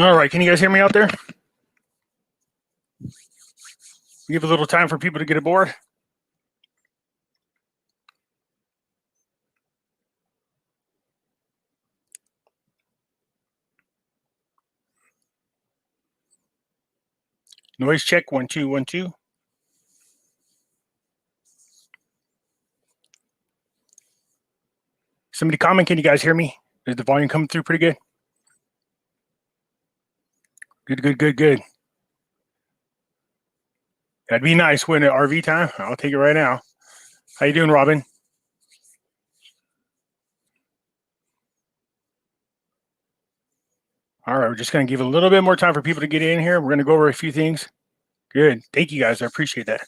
All right, can you guys hear me out there? Give a little time for people to get aboard. Noise check, 1 2 1 2. Somebody comment, can you guys hear me? Is the volume coming through pretty good? Good. That'd be nice. Win at RV time. I'll take it right now. How you doing, Robin? All right, we're just going to give a little bit more time for people to get in here. We're going to go over a few things. Good. Thank you, guys. I appreciate that.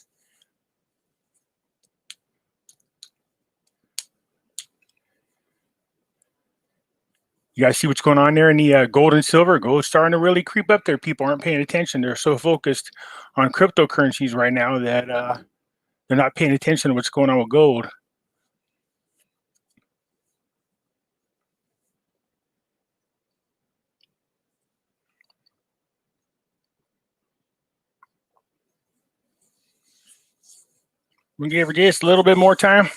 You guys see what's going on there in the gold and silver? Gold's starting to really creep up there. People aren't paying attention. They're so focused on cryptocurrencies right now that they're not paying attention to what's going on with gold. We give her just a little bit more time.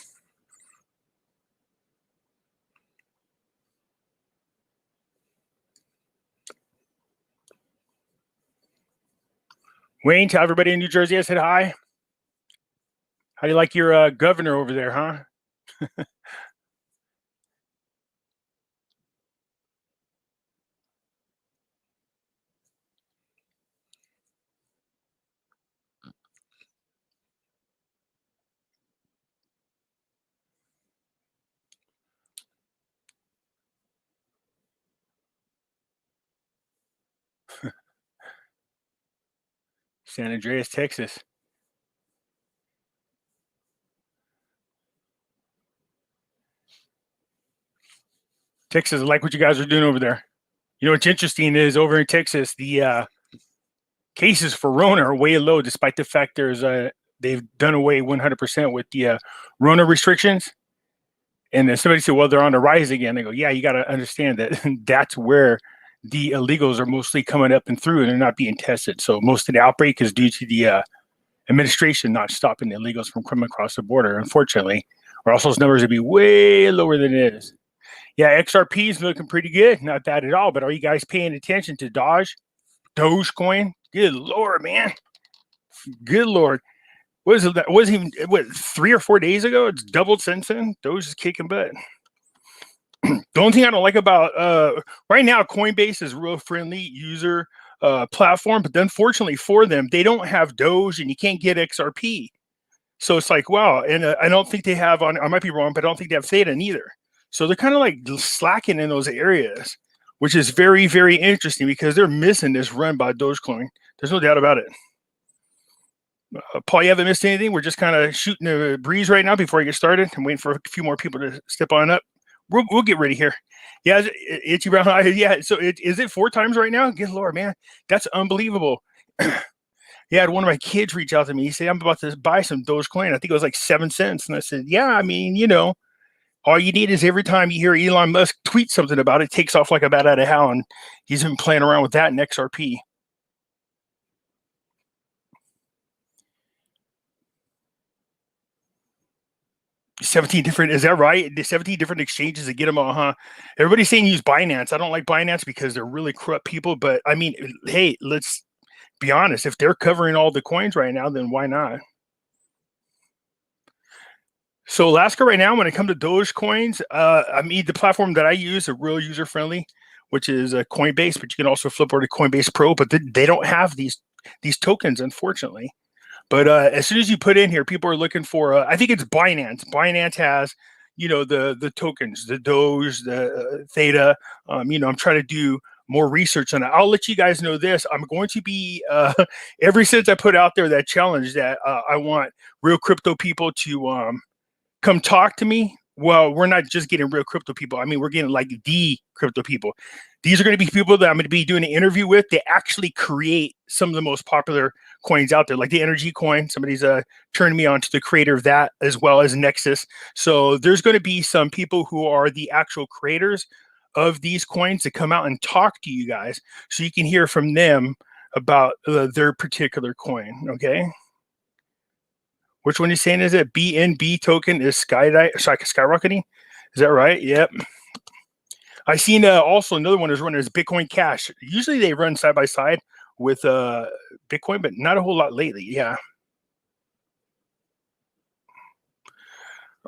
Wayne, tell everybody in New Jersey I said hi. How do you like your governor over there, huh? San Andreas, Texas. Texas, I like what you guys are doing over there. You know what's interesting is over in Texas, the cases for Rona are way low, despite the fact they've done away 100% with the Rona restrictions. And then somebody said, well, they're on the rise again. They go, yeah, you got to understand that that's where the illegals are mostly coming up and through, and they're not being tested. So most of the outbreak is due to the administration not stopping the illegals from coming across the border, unfortunately, or else those numbers would be way lower than it is. Yeah, XRP is looking pretty good. Not bad at all. But are you guys paying attention to Dogecoin? Good Lord, man. Good Lord. What is it? That was even 3 or 4 days ago? It's doubled since then. Doge is kicking butt. The only thing I don't like about right now, Coinbase is a real friendly user platform, but unfortunately for them, they don't have Doge and you can't get XRP. So it's like, wow. And I don't think they have I might be wrong, but I don't think they have Theta neither. So they're kind of like slacking in those areas, which is very, very interesting because they're missing this run by Dogecoin. There's no doubt about it. Paul, you haven't missed anything? We're just kind of shooting a breeze right now before I get started. I'm waiting for a few more people to step on up. We'll get ready here. Yeah, Itchy Brown Eye. Yeah, so is it 4 times right now? Good Lord, man. That's unbelievable. Yeah, I had one of my kids reach out to me. He said, I'm about to buy some Dogecoin. I think it was like 7 cents. And I said, yeah, I mean, you know, all you need is every time you hear Elon Musk tweet something about it, it takes off like a bat out of hell. And he's been playing around with that in XRP. 17 different, is that right? The 17 different exchanges to get them all, huh? Everybody's saying use Binance. I don't like Binance because they're really corrupt people. But I mean, hey, let's be honest. If they're covering all the coins right now, then why not? So Alaska right now, when it comes to Doge coins, I mean, the platform that I use are real user friendly, which is Coinbase, but you can also flip over to Coinbase Pro, but they don't have these tokens, unfortunately. But as soon as you put in here, people are looking for, I think it's Binance. Binance has, you know, the tokens, the Doge, the Theta. You know, I'm trying to do more research on it. I'll let you guys know this. I'm going to be, ever since I put out there that challenge that I want real crypto people to come talk to me. Well, we're not just getting real crypto people. I mean, we're getting like the crypto people. These are going to be people that I'm going to be doing an interview with. They actually create some of the most popular coins out there, like the energy coin. Somebody's turning me on to the creator of that, as well as Nexus. So there's going to be some people who are the actual creators of these coins to come out and talk to you guys so you can hear from them about their particular coin. Okay. Which one are you saying is it? BNB token is skyrocketing? Is that right? Yep. I seen also another one is running as Bitcoin Cash. Usually they run side by side with Bitcoin, but not a whole lot lately. Yeah.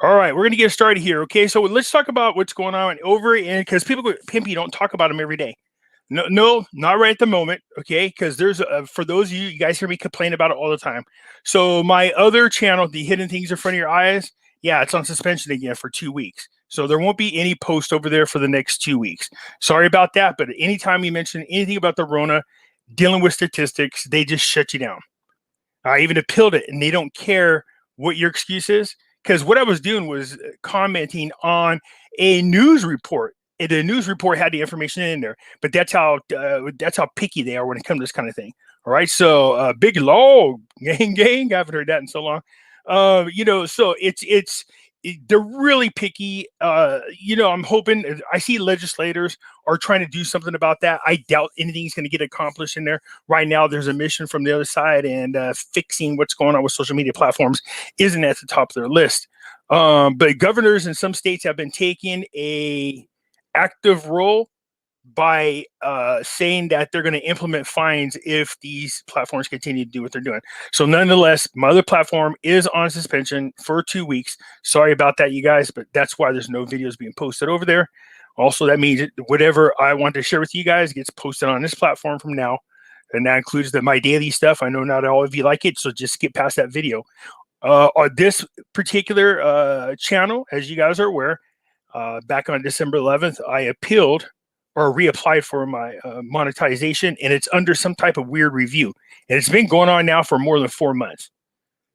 All right, we're gonna get started here. Okay, so let's talk about what's going on over in, because people go, Pimpy, don't talk about them every day. No, not right at the moment. Okay, because there's for those of you guys hear me complain about it all the time. So my other channel, the hidden things in front of your eyes, yeah, it's on suspension again for 2 weeks. So there won't be any post over there for the next 2 weeks. Sorry about that, but anytime you mention anything about the Rona, dealing with statistics, they just shut you down. I even appealed it, and they don't care what your excuse is. Because what I was doing was commenting on a news report. The news report had the information in there, but that's how picky they are when it comes to this kind of thing. All right, so big law, gang. I haven't heard that in so long. So they're really picky. I'm hoping. I see legislators are trying to do something about that. I doubt anything's going to get accomplished in there right now. There's a mission from the other side, and fixing what's going on with social media platforms isn't at the top of their list. But governors in some states have been taking a active role by saying that they're going to implement fines if these platforms continue to do what they're doing. So nonetheless, my other platform is on suspension for 2 weeks. Sorry about that, you guys, but that's why there's no videos being posted over there. Also, that means whatever I want to share with you guys gets posted on this platform from now. And that includes my daily stuff. I know not all of you like it, so just skip past that video. On this particular channel, as you guys are aware, back on December 11th, I appealed or reapplied for my monetization, and it's under some type of weird review. And it's been going on now for more than 4 months.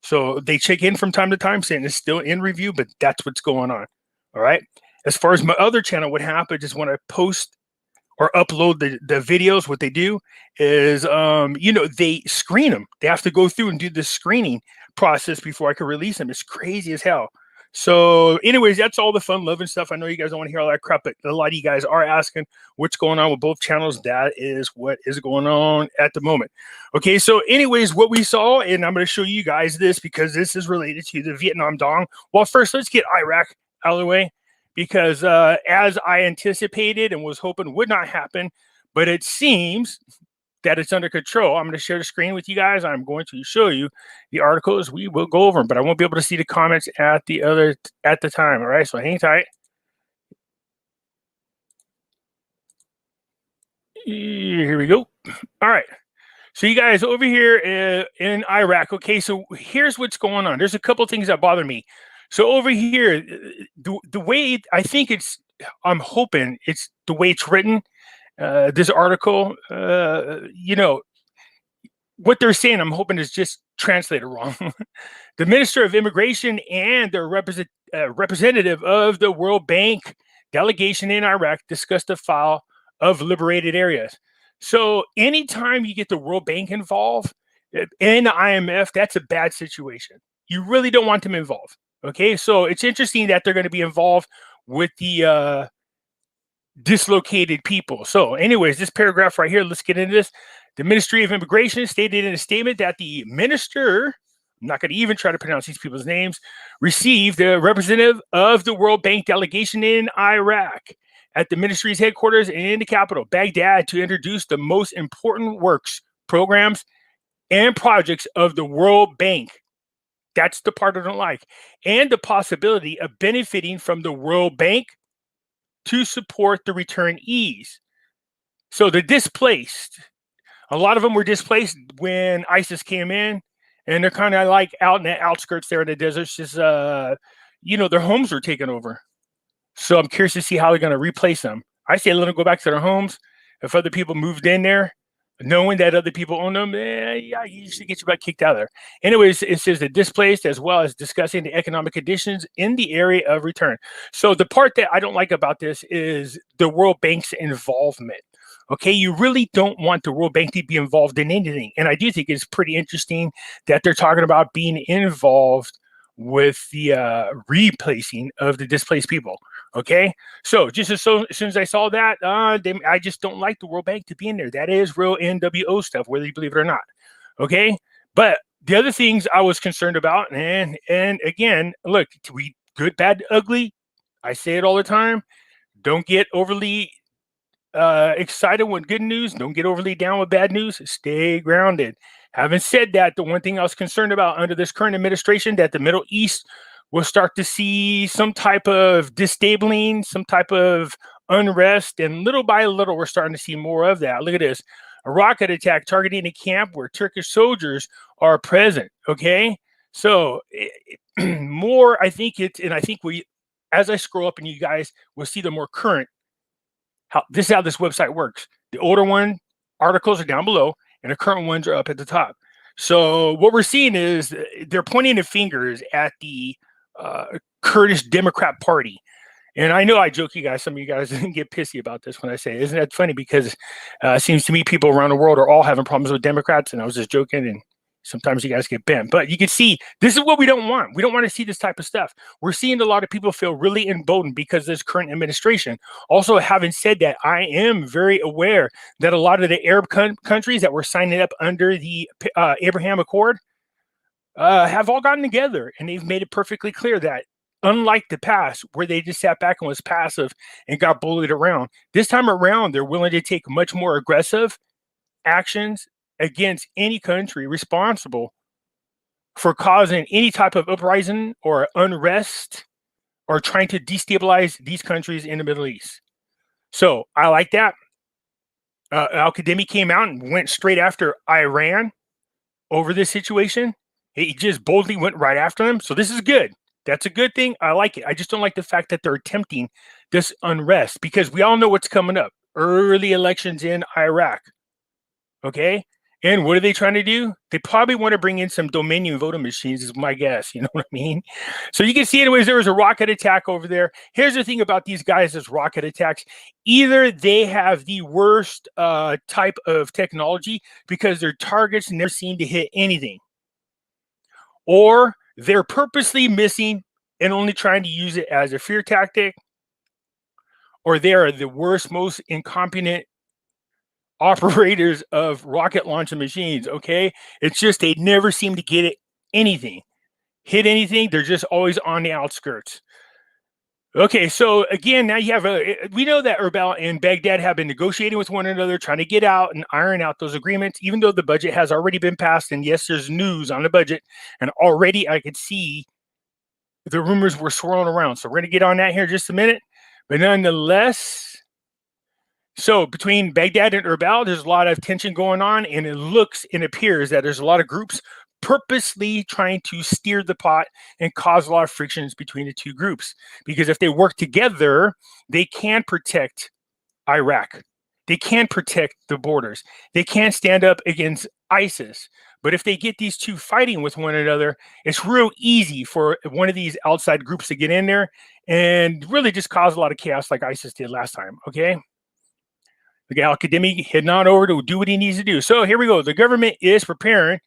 So they check in from time to time saying it's still in review, but that's what's going on. All right. As far as my other channel, what happens is when I post or upload the videos, what they do is, they screen them. They have to go through and do the screening process before I can release them. It's crazy as hell. So anyways, that's all the fun, loving stuff. I know you guys don't want to hear all that crap, but a lot of you guys are asking what's going on with both channels. That is what is going on at the moment. Okay, so anyways, what we saw, and I'm going to show you guys this because this is related to the Vietnam Dong. Well, first, let's get Iraq out of the way because as I anticipated and was hoping would not happen, but it seems that it's under control. I'm going to share the screen with you guys. I'm going to show you the articles. We will go over them, but I won't be able to see the comments at the time. All right, so hang tight. Here we go. All right. So you guys over here in Iraq. Okay, so here's what's going on. There's a couple things that bother me. So over here, the way I'm hoping it's the way it's written. This article, what they're saying, I'm hoping is just translated wrong. The Minister of Immigration and the representative of the World Bank delegation in Iraq discussed the file of liberated areas. So anytime you get the World Bank involved and the IMF, that's a bad situation. You really don't want them involved. Okay, so it's interesting that they're going to be involved with the dislocated people. So anyways, this paragraph right here, let's get into this. The Ministry of Immigration stated in a statement that the minister, I'm not going to even try to pronounce these people's names, received a representative of the World Bank delegation in Iraq at the ministry's headquarters in the capital, Baghdad, to introduce the most important works, programs, and projects of the World Bank. That's the part I don't like. And the possibility of benefiting from the World Bank to support the returnees. So the displaced, a lot of them were displaced when ISIS came in, and they're kind of like out in the outskirts there in the deserts, just, their homes were taken over. So I'm curious to see how they're going to replace them. I say let them go back to their homes. If other people moved in there, knowing that other people own them, you should get your butt kicked out of there. Anyways, it says the displaced, as well as discussing the economic conditions in the area of return. So the part that I don't like about this is the World Bank's involvement. Okay, you really don't want the World Bank to be involved in anything. And I do think it's pretty interesting that they're talking about being involved with the replacing of the displaced people. Okay, so just as soon as I saw that, I just don't like the World Bank to be in there. That is real NWO stuff, whether you believe it or not. Okay, but the other things I was concerned about, and again, look, we good, bad, ugly. I say it all the time. Don't get overly excited with good news. Don't get overly down with bad news. Stay grounded. Having said that, the one thing I was concerned about under this current administration, that the Middle East will start to see some type of disabling, some type of unrest, and little by little, we're starting to see more of that. Look at this. A rocket attack targeting a camp where Turkish soldiers are present. Okay. So more, I think and I think as I scroll up and you guys will see the more current, this is how this website works. The older articles are down below and the current ones are up at the top. So what we're seeing is they're pointing the fingers at the Kurdish Democrat Party. And I know I joke you guys, some of you guys get pissy about this when I say it. Isn't that funny? Because it seems to me people around the world are all having problems with Democrats, and I was just joking, and sometimes you guys get bent. But you can see this is what we don't want. We don't want to see this type of stuff. We're seeing a lot of people feel really emboldened because of this current administration. Also, having said that, I am very aware that a lot of the Arab countries that were signing up under the Abraham Accord have all gotten together, and they've made it perfectly clear that unlike the past, where they just sat back and was passive and got bullied around, this time around, they're willing to take much more aggressive actions against any country responsible for causing any type of uprising or unrest or trying to destabilize these countries in the Middle East. So I like that. Al-Qademi came out and went straight after Iran over this situation. He just boldly went right after them. So this is good. That's a good thing. I like it. I just don't like the fact that they're attempting this unrest, because we all know what's coming up. Early elections in Iraq. Okay? And what are they trying to do? They probably want to bring in some Dominion voting machines, is my guess. You know what I mean? So you can see, anyways, there was a rocket attack over there. Here's the thing about these guys as rocket attacks. Either they have the worst type of technology because their targets never seem to hit anything, or they're purposely missing and only trying to use it as a fear tactic, or they are the worst, most incompetent operators of rocket launching machines. Okay, it's just they never seem to get it, hit anything. They're just always on the outskirts. Okay, so again, now you have we know that Erbil and Baghdad have been negotiating with one another, trying to get out and iron out those agreements, even though the budget has already been passed. And yes, there's news on the budget, and already I could see the rumors were swirling around. So we're going to get on that here in just a minute. But nonetheless, so between Baghdad and Erbil, there's a lot of tension going on, and it looks and appears that there's a lot of groups purposely trying to steer the pot and cause a lot of frictions between the two groups. Because if they work together, they can protect Iraq. They can protect the borders. They can stand up against ISIS. But if they get these two fighting with one another, it's real easy for one of these outside groups to get in there and really just cause a lot of chaos like ISIS did last time, okay? The Al-Qademi heading on over to do what he needs to do. So here we go. The government is preparing,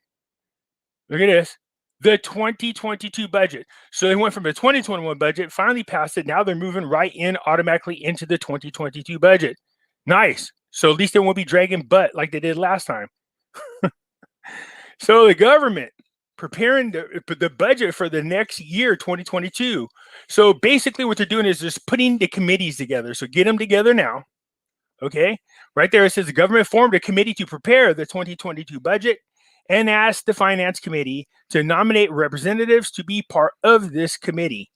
look at this, the 2022 budget. So they went from the 2021 budget, finally passed it. Now they're moving right in automatically into the 2022 budget. Nice. So at least they won't be dragging butt like they did last time. So the government preparing the budget for the next year, 2022. So basically what they're doing is just putting the committees together. So get them together now. Okay. Right there it says the government formed a committee to prepare the 2022 budget and asked the finance committee to nominate representatives to be part of this committee.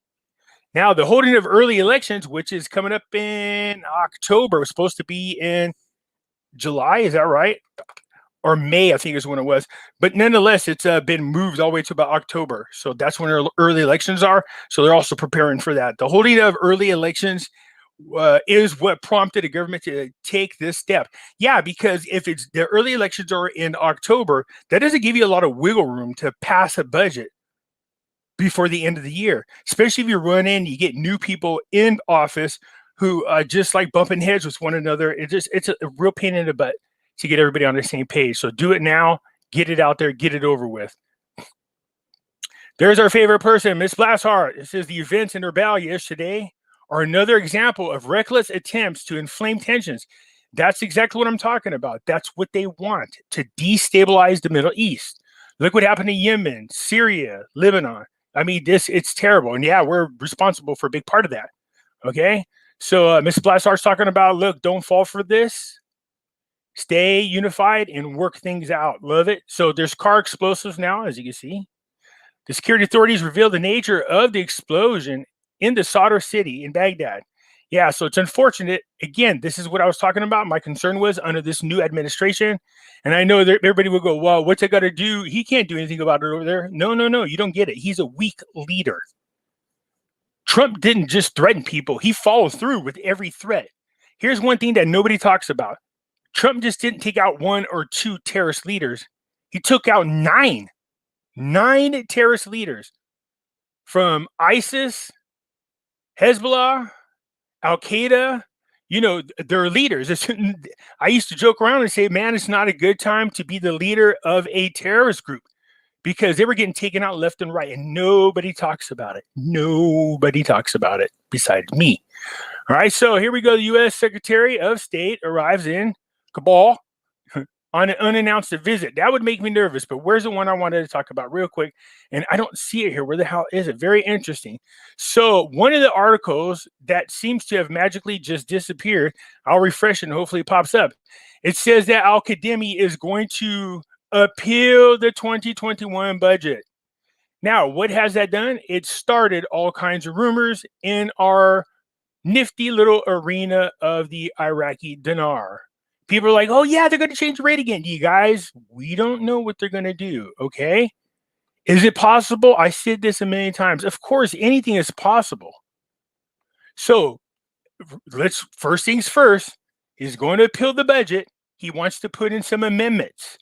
Now, the holding of early elections, which is coming up in October, was supposed to be in July. Is that right? Or May, I think is when it was. But nonetheless, it's been moved all the way to about October. So that's when early elections are. So they're also preparing for that. The holding of early elections is what prompted the government to take this step. Yeah, because if it's the early elections are in October, that doesn't give you a lot of wiggle room to pass a budget before the end of the year, especially if you're running, you get new people in office who just like bumping heads with one another. It's a real pain in the butt to get everybody on the same page. So do it now, get it out there, get it over with. There's our favorite person, Miss Blashart. It says the events in Erbil yesterday are another example of reckless attempts to inflame tensions. That's exactly what I'm talking about. That's what they want, to destabilize the Middle East. Look what happened to Yemen, Syria, Lebanon. I mean, it's terrible. And yeah, we're responsible for a big part of that. Okay. So Ms. Blassar's talking about, look, don't fall for this. Stay unified and work things out. Love it. So there's car explosives now, as you can see. The security authorities revealed the nature of the explosion in the Sadr city in Baghdad. Yeah, so it's unfortunate. Again, this is what I was talking about. My concern was under this new administration. And I know that everybody will go, well, what's it got to do? He can't do anything about it over there. No, you don't get it. He's a weak leader. Trump didn't just threaten people. He followed through with every threat. Here's one thing that nobody talks about. Trump just didn't take out 1 or 2 terrorist leaders. He took out 9 terrorist leaders from ISIS, Hezbollah, Al-Qaeda. You know, they're leaders. I used to joke around and say, man, it's not a good time to be the leader of a terrorist group, because they were getting taken out left and right, and nobody talks about it. Nobody talks about it besides me. All right, so here we go. The U.S. Secretary of State arrives in Kabul on an unannounced visit. That would make me nervous, but where's the one I wanted to talk about real quick? And I don't see it here. Where the hell is it? Very interesting. So one of the articles that seems to have magically just disappeared, I'll refresh it and hopefully it pops up. It says that Al-Qademi is going to appeal the 2021 budget. Now, what has that done? It started all kinds of rumors in our nifty little arena of the Iraqi dinar. People are like, oh, yeah, they're going to change the rate again. You guys, we don't know what they're going to do, okay? Is it possible? I said this a million times. Of course, anything is possible. So let's, first things first, he's going to appeal the budget. He wants to put in some amendments.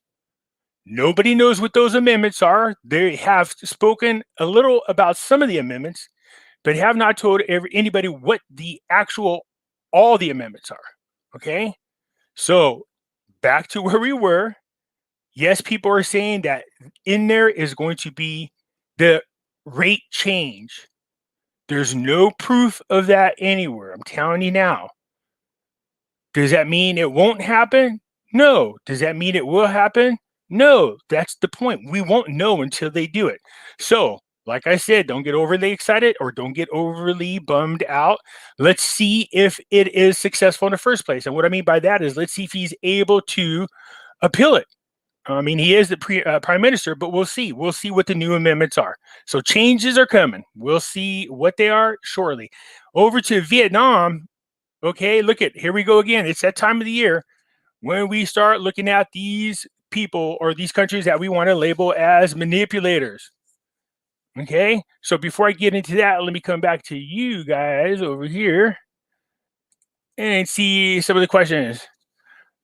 Nobody knows what those amendments are. They have spoken a little about some of the amendments, but have not told anybody what the actual, all the amendments are, okay? So back to where we were. Yes, people are saying that in there is going to be the rate change. There's no proof of that anywhere. I'm telling you now. Does that mean it won't happen? No. Does that mean it will happen? No. That's the point. We won't know until they do it. So, like I said, don't get overly excited or don't get overly bummed out. Let's see if it is successful in the first place. And what I mean by that is, let's see if he's able to appeal it. I mean, he is the prime minister, but we'll see. We'll see what the new amendments are. So changes are coming. We'll see what they are shortly. Over to Vietnam. Okay, look at, here we go again. It's that time of the year when we start looking at these people or these countries that we want to label as manipulators. Okay, so before I get into that, let me come back to you guys over here and see some of the questions.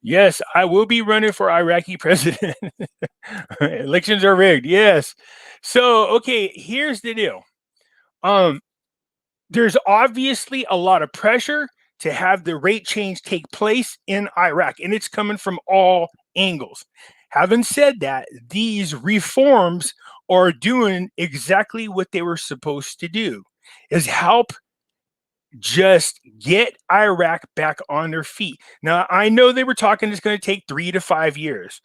Yes, I will be running for Iraqi president. Elections are rigged. Yes. So, okay, here's the deal. There's obviously a lot of pressure to have the rate change take place in Iraq, and it's coming from all angles. Having said that, these reforms are doing exactly what they were supposed to do, is help just get Iraq back on their feet. Now, I know they were talking it's going to take 3 to 5 years.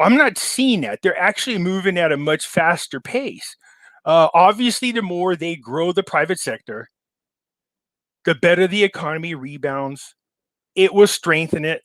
I'm not seeing that. They're actually moving at a much faster pace. Obviously, the more they grow the private sector, the better the economy rebounds. It will strengthen it,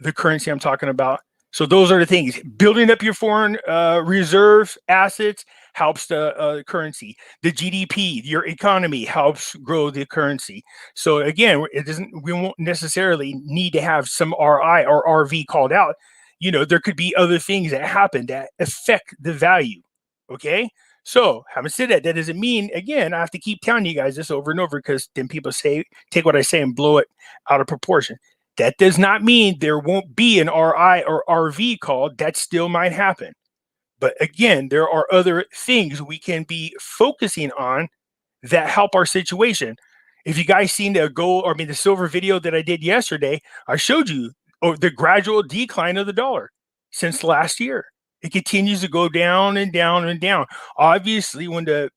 the currency I'm talking about. So those are the things. Building up your foreign reserves, assets, helps the currency. The GDP, your economy, helps grow the currency. So again, it doesn't. We won't necessarily need to have some RI or RV called out. You know, there could be other things that happen that affect the value. Okay. So having said that, that doesn't mean, again, I have to keep telling you guys this over and over, because then people say, take what I say and blow it out of proportion. That does not mean there won't be an RI or RV called. That still might happen. But again, there are other things we can be focusing on that help our situation. If you guys seen the gold, or I mean the silver video that I did yesterday, I showed you the gradual decline of the dollar since last year. It continues to go down and down and down. Obviously, when the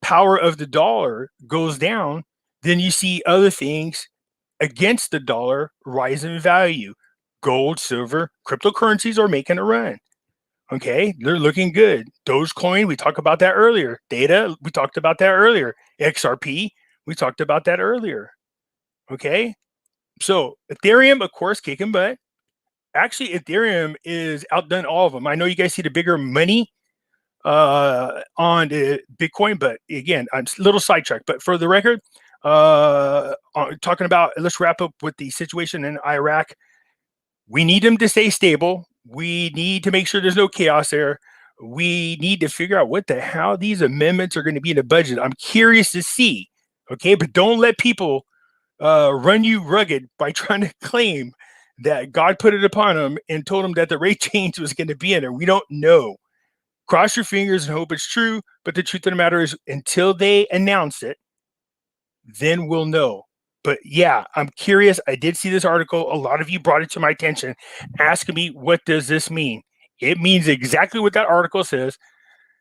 power of the dollar goes down, then you see other things against the dollar rise in value. Gold, silver, cryptocurrencies are making a run. Okay, they're looking good. Dogecoin, we talked about that earlier. Data, we talked about that earlier. XRP, we talked about that earlier. Okay, so Ethereum, of course, kicking butt. Actually, Ethereum is outdone all of them. I know you guys see the bigger money on the Bitcoin, but again, I'm a little sidetracked. But for the record, talking about, let's wrap up with the situation in Iraq. We need them to stay stable. We need to make sure there's no chaos there. We need to figure out what the hell these amendments are going to be in the budget. I'm curious to see. Okay, but don't let people run you rugged by trying to claim that God put it upon them and told them that the rate change was going to be in there. We don't know. Cross your fingers and hope it's true. But the truth of the matter is, until they announce it, then we'll know. But yeah, I'm curious. I did see this article. A lot of you brought it to my attention, asking me, what does this mean? It means exactly what that article says.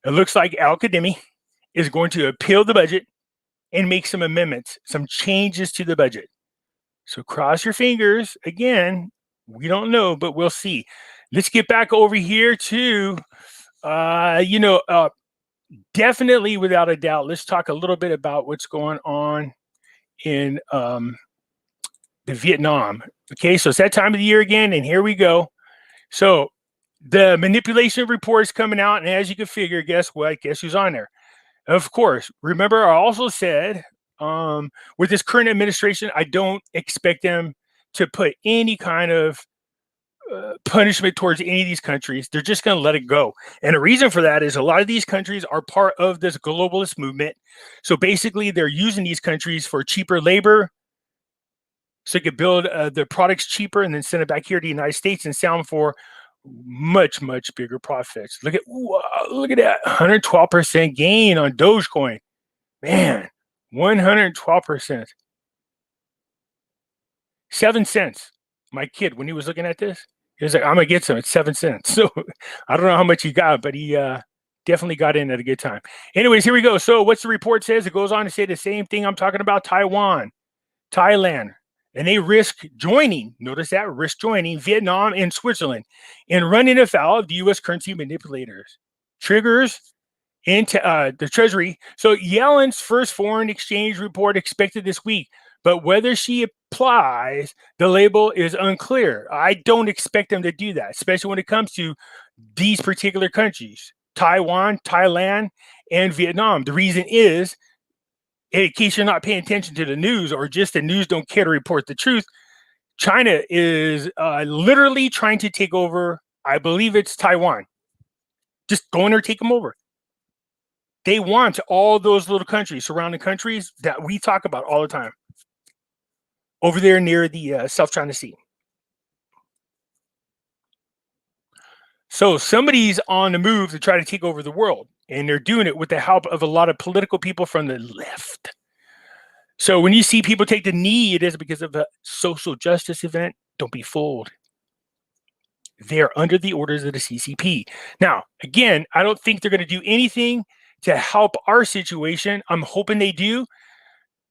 It looks like Al-Kadhimi is going to appeal the budget and make some amendments, some changes to the budget. So cross your fingers. Again, we don't know, but we'll see. Let's get back over here to, definitely without a doubt, let's talk a little bit about what's going on in the Vietnam. Okay, so it's that time of the year again, and here we go. So the manipulation report is coming out, and as you can figure, guess what? Guess who's on there? Of course. Remember, I also said with this current administration, I don't expect them to put any kind of punishment towards any of these countries. They're just going to let it go. And the reason for that is a lot of these countries are part of this globalist movement. So basically, they're using these countries for cheaper labor, so they could build the products cheaper and then send it back here to the United States and sell them for much, much bigger profits. Look at that 112% gain on Dogecoin. Man, 112%. 7 cents. My kid, when he was looking at this, he was like, I'm going to get some. It's 7 cents. So I don't know how much he got, but he definitely got in at a good time. Anyways, here we go. So what's the report says? It goes on to say the same thing I'm talking about. Taiwan, Thailand, and they risk joining, notice that, risk joining Vietnam and Switzerland in running afoul of the U.S. currency manipulators. Triggers into the Treasury. So Yellen's first foreign exchange report expected this week, but whether she applies the label is unclear. I don't expect them to do that, especially when it comes to these particular countries, Taiwan, Thailand, and Vietnam. The reason is, in case you're not paying attention to the news, or just the news don't care to report the truth, China is literally trying to take over, I believe it's Taiwan. Just go in there, take them over. They want all those little countries, surrounding countries that we talk about all the time, over there near the South China Sea. So somebody's on the move to try to take over the world, and they're doing it with the help of a lot of political people from the left. So when you see people take the knee, it is because of a social justice event. Don't be fooled. They're under the orders of the CCP. Now, again, I don't think they're going to do anything to help our situation. I'm hoping they do.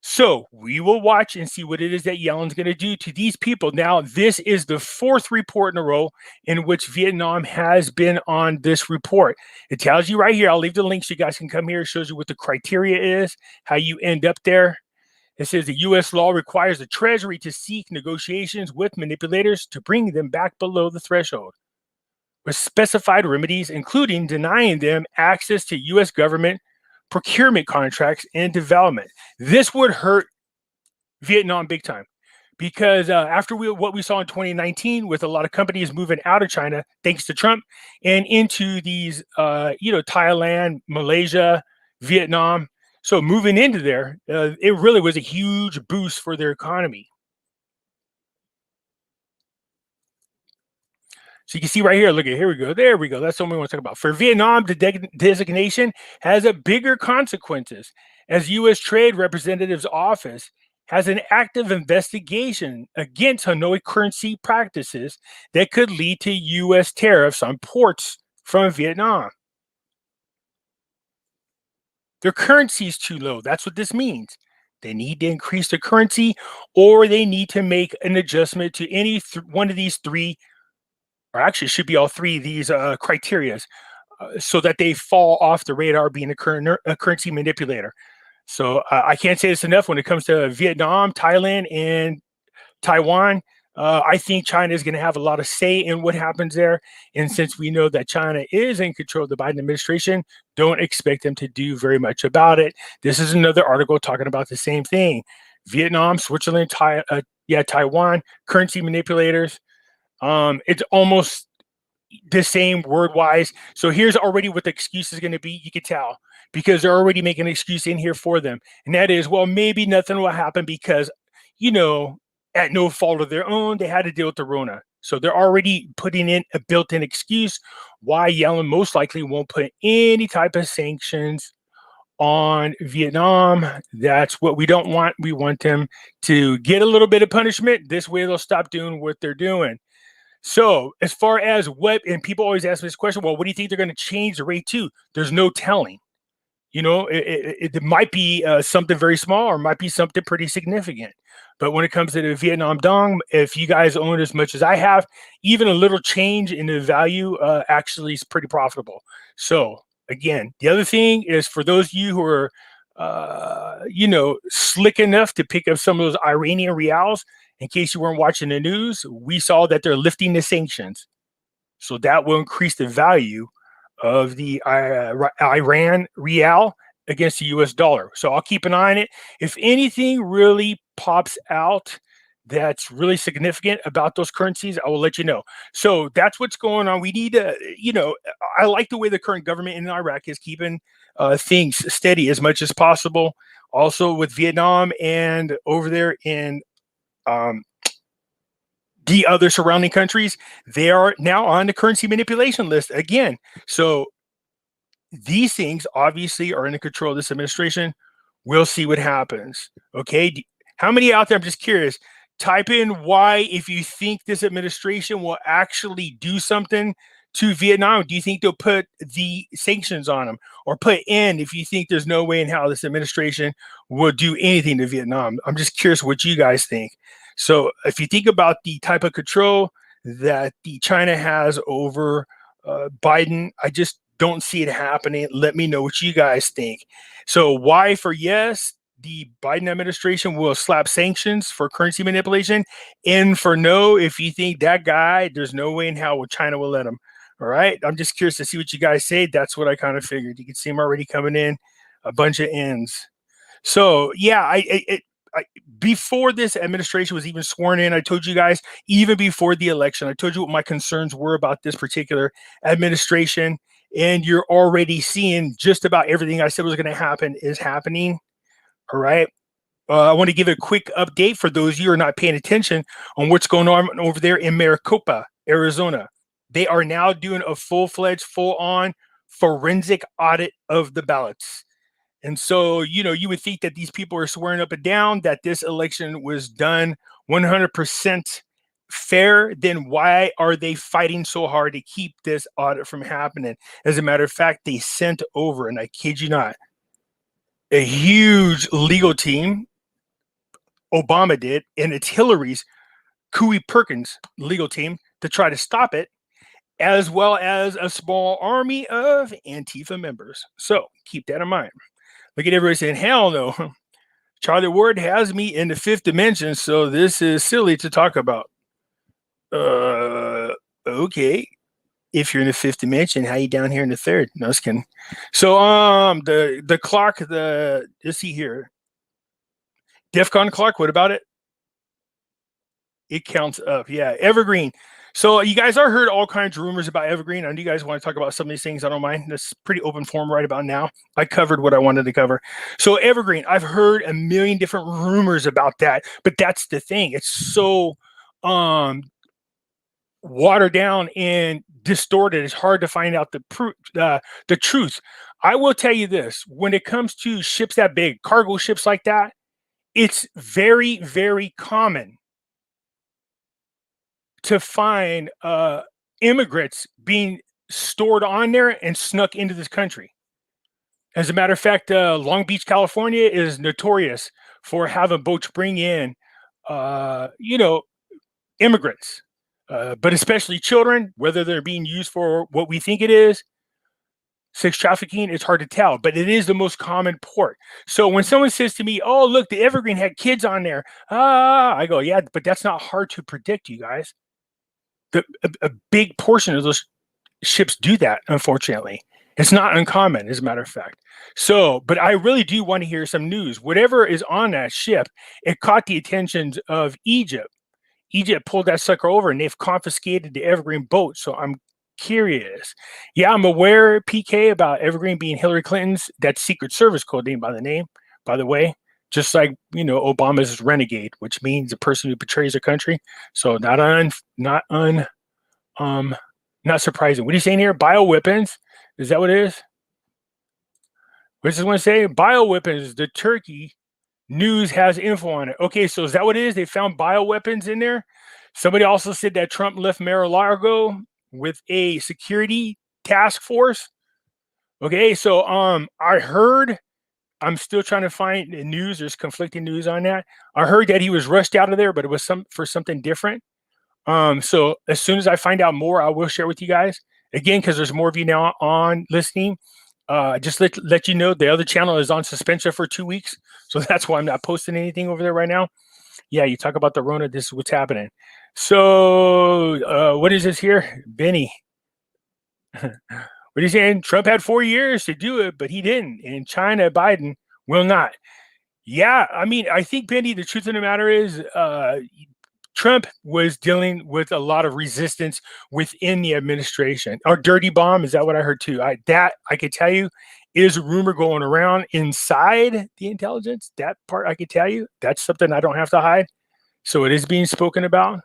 So we will watch and see what it is that Yellen's going to do to these people. Now, this is the 4th report in a row in which Vietnam has been on this report. It tells you right here. I'll leave the link so you guys can come here. It shows you what the criteria is, how you end up there. It says the U.S. law requires the Treasury to seek negotiations with manipulators to bring them back below the threshold, with specified remedies, including denying them access to U.S. government procurement contracts and development. This would hurt Vietnam big time, because after what we saw in 2019 with a lot of companies moving out of China, thanks to Trump, and into these, Thailand, Malaysia, Vietnam. So moving into there, it really was a huge boost for their economy. So you can see right here, look at, here we go. There we go. That's what we want to talk about. For Vietnam, the designation has a bigger consequences, as U.S. Trade Representative's office has an active investigation against Hanoi currency practices that could lead to U.S. tariffs on ports from Vietnam. Their currency is too low. That's what this means. They need to increase the currency, or they need to make an adjustment to any one of these three, or actually it should be all three of these criterias, so that they fall off the radar being a currency manipulator. So I can't say this enough when it comes to Vietnam, Thailand, and Taiwan. I think China is going to have a lot of say in what happens there. And since we know that China is in control of the Biden administration, don't expect them to do very much about it. This is another article talking about the same thing. Vietnam, Switzerland, Taiwan, currency manipulators. It's almost the same word wise. So here's already what the excuse is going to be. You can tell because they're already making an excuse in here for them. And that is, well, maybe nothing will happen because, at no fault of their own, they had to deal with the Rona. So they're already putting in a built-in excuse why Yellen most likely won't put any type of sanctions on Vietnam. That's what we don't want. We want them to get a little bit of punishment. This way they'll stop doing what they're doing. So as far as and people always ask me this question, well, what do you think they're going to change the rate to? There's no telling. It might be something very small or might be something pretty significant. But when it comes to the Vietnam Dong, if you guys own as much as I have, even a little change in the value actually is pretty profitable. So again, the other thing is for those of you who are, slick enough to pick up some of those Iranian reals, in case you weren't watching the news, we saw that they're lifting the sanctions. So that will increase the value of the Iran real against the US dollar. So I'll keep an eye on it. If anything really pops out that's really significant about those currencies, I will let you know. So that's what's going on. We need to, I like the way the current government in Iraq is keeping things steady as much as possible. Also with Vietnam and over there in the other surrounding countries, they are now on the currency manipulation list again. So these things obviously are in the control of this administration. We'll see what happens. Okay. How many out there? I'm just curious. Type in why if you think this administration will actually do something to Vietnam. Do you think they'll put the sanctions on them, or put in if you think there's no way in how this administration will do anything to Vietnam? I'm just curious what you guys think. So if you think about the type of control that the China has over Biden, I just don't see it happening. Let me know what you guys think. So why for yes, the Biden administration will slap sanctions for currency manipulation, and for no, if you think that guy, there's no way in hell China will let him. All right. I'm just curious to see what you guys say. That's what I kind of figured. You can see them already coming in, a bunch of ends. So yeah, before this administration was even sworn in, I told you guys, even before the election, I told you what my concerns were about this particular administration. And you're already seeing just about everything I said was going to happen is happening. All right. I want to give a quick update for those of you who are not paying attention on what's going on over there in Maricopa, Arizona. They are now doing a full-fledged, full-on forensic audit of the ballots. And so, you would think that these people are swearing up and down that this election was done 100% fair. Then why are they fighting so hard to keep this audit from happening? As a matter of fact, they sent over, and I kid you not, a huge legal team. Obama did, and it's Hillary's Coup Perkins legal team to try to stop it, as well as a small army of Antifa members. So keep that in mind. Look at everybody saying, hell no. Charlie Ward has me in the fifth dimension, so this is silly to talk about. Okay. If you're in the fifth dimension, how you down here in the third? No, just kidding. So the clock, let's see here. DEFCON clock, what about it? It counts up. Yeah, Evergreen. So you guys are heard all kinds of rumors about Evergreen. I know you guys want to talk about some of these things. I don't mind. That's pretty open forum right about now. I covered what I wanted to cover. So Evergreen, I've heard a million different rumors about that, but that's the thing. It's so watered down and distorted. It's hard to find out the truth. I will tell you this: when it comes to ships that big, cargo ships like that, it's very, very common to find immigrants being stored on there and snuck into this country. As a matter of fact, Long Beach, California is notorious for having boats bring in, immigrants, but especially children, whether they're being used for what we think it is, sex trafficking, it's hard to tell, but it is the most common port. So when someone says to me, oh, look, the Evergreen had kids on there, I go, yeah, but that's not hard to predict, you guys. A big portion of those ships do that, unfortunately. It's not uncommon, as a matter of fact. So, but I really do want to hear some news. Whatever is on that ship, it caught the attentions of Egypt. Egypt pulled that sucker over and they've confiscated the Evergreen boat. So I'm curious. Yeah, I'm aware, PK, about Evergreen being Hillary Clinton's, that Secret Service code name, by the way, just like, Obama's renegade, which means a person who betrays a country. So not surprising. What are you saying here? Bioweapons? Is that what it is? What does this one say? Bioweapons, the Turkey news has info on it. Okay, so is that what it is? They found bioweapons in there? Somebody also said that Trump left Mar-a-Lago with a security task force. Okay, so I heard, I'm still trying to find the news. There's conflicting news on that. I heard that he was rushed out of there, but it was for something different. So as soon as I find out more, I will share with you guys. Again, because there's more of you now on listening. Just let you know the other channel is on suspension for 2 weeks. So that's why I'm not posting anything over there right now. Yeah, you talk about the Rona, this is what's happening. So what is this here? Benny. What are you saying? Trump had 4 years to do it, but he didn't. And China, Biden will not. Yeah, I mean, I think, Benny, the truth of the matter is Trump was dealing with a lot of resistance within the administration. Or dirty bomb, is that what I heard too? I could tell you is a rumor going around inside the intelligence. That part I could tell you. That's something I don't have to hide. So it is being spoken about.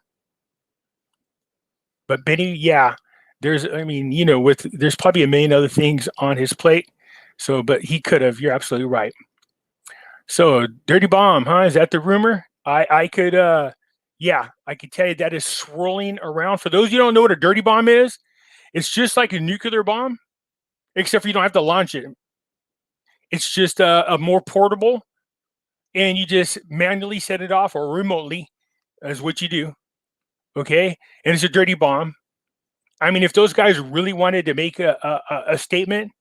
But Benny, yeah, there's probably a million other things on his plate. So, but he could have. You're absolutely right. So dirty bomb, huh? Is that the rumor? I could yeah, I can tell you that is swirling around. For those of you who don't know what a dirty bomb is, it's just like a nuclear bomb, except for you don't have to launch it. It's just a more portable, and you just manually set it off or remotely, is what you do. Okay, and it's a dirty bomb. I mean, if those guys really wanted to make a statement,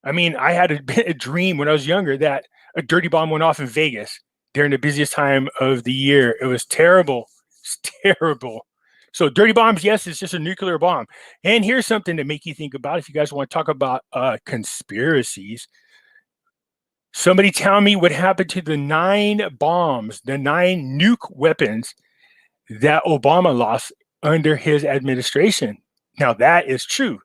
I mean, I had a dream when I was younger that a dirty bomb went off in Vegas during the busiest time of the year. It was terrible. It's terrible. So dirty bombs, yes, it's just a nuclear bomb. And here's something to make you think about if you guys want to talk about conspiracies. Somebody tell me what happened to the 9 bombs, the 9 nuke weapons that Obama lost under his administration. Now that is true.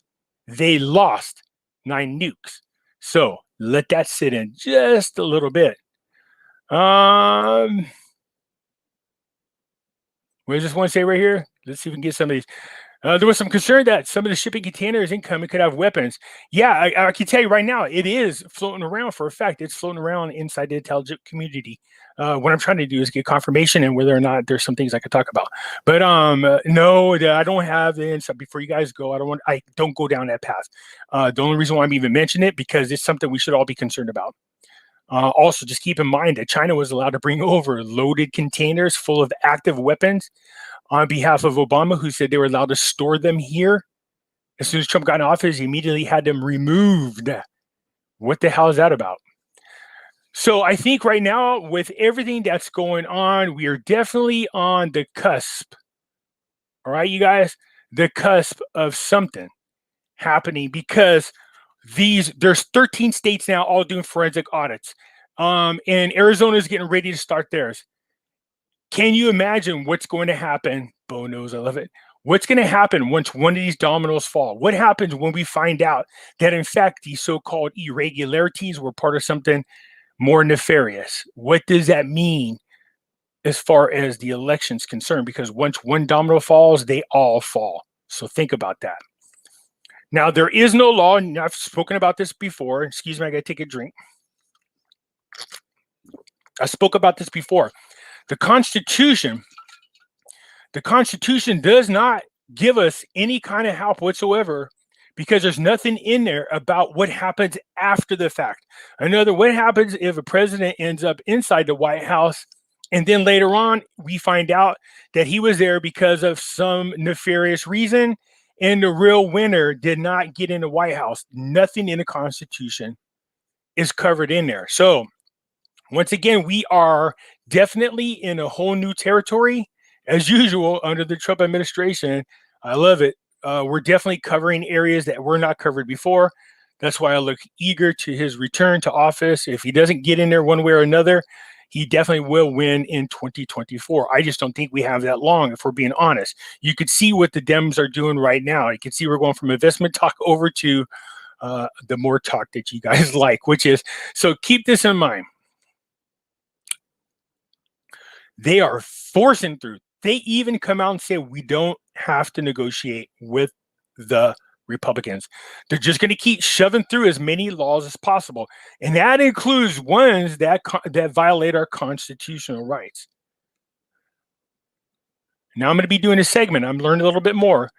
They lost 9 nukes. So let that sit in just a little bit. What does this one say right here? Let's see if we can get some of these. There was some concern that some of the shipping containers incoming could have weapons. Yeah, I can tell you right now, it is floating around for a fact. It's floating around inside the intelligence community. What I'm trying to do is get confirmation and whether or not there's some things I could talk about. But no, I don't have the insight. Before you guys go, I don't go down that path. The only reason why I'm even mentioning it, because it's something we should all be concerned about. Also, just keep in mind that China was allowed to bring over loaded containers full of active weapons on behalf of Obama, who said they were allowed to store them here. As soon as Trump got in office, he immediately had them removed. What the hell is that about? So I think right now, with everything that's going on, we are definitely on the cusp. All right, you guys, the cusp of something happening, because there's 13 states now all doing forensic audits. And Arizona is getting ready to start theirs. Can you imagine what's going to happen? Bo knows, I love it. What's going to happen once one of these dominoes fall? What happens when we find out that, in fact, these so-called irregularities were part of something more nefarious? What does that mean as far as the election's concerned? Because once one domino falls, they all fall. So think about that. Now, there is no law, and I've spoken about this before. Excuse me, I got to take a drink. I spoke about this before. The Constitution does not give us any kind of help whatsoever because there's nothing in there about what happens after the fact. Another, what happens if a president ends up inside the White House and then later on we find out that he was there because of some nefarious reason and the real winner did not get in the White House. Nothing in the Constitution is covered in there. So once again, we are definitely in a whole new territory as usual under the Trump administration. I love it. We're definitely covering areas that were not covered before. That's why I look eager to his return to office. If he doesn't get in there one way or another, he definitely will win in 2024. I just don't think we have that long, if we're being honest. You could see what the Dems are doing right now. You can see we're going from investment talk over to the more talk that you guys like, which is, so keep this in mind. They are forcing through. They even come out and say, we don't have to negotiate with the Republicans. They're just going to keep shoving through as many laws as possible. And that includes ones that violate our constitutional rights. Now I'm going to be doing a segment. I'm learning a little bit more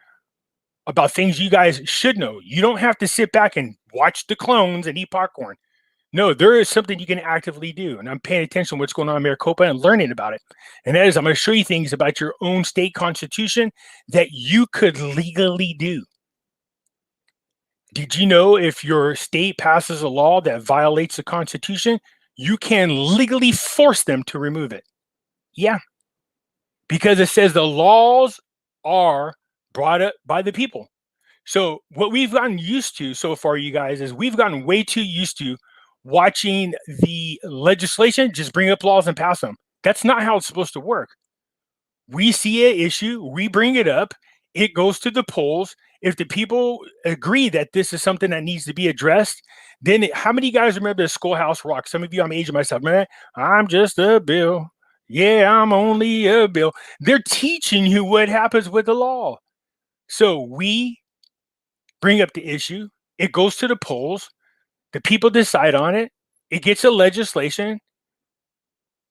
about things you guys should know. You don't have to sit back and watch the clones and eat popcorn. No, there is something you can actively do. And I'm paying attention to what's going on in Maricopa and learning about it. And that is, I'm going to show you things about your own state constitution that you could legally do. Did you know if your state passes a law that violates the Constitution, you can legally force them to remove it? Yeah. Because it says the laws are brought up by the people. So what we've gotten used to so far, you guys, is we've gotten way too used to watching the legislation just bring up laws and pass them. That's not how it's supposed to work. We see an issue, we bring it up, it goes to the polls. If the people agree that this is something that needs to be addressed, then how many of you guys remember the Schoolhouse Rock? Some of you, I'm aging myself, man. I'm just a bill. Yeah, I'm only a bill. They're teaching you what happens with the law. So we bring up the issue, it goes to the polls, the people decide on it, it gets a legislation,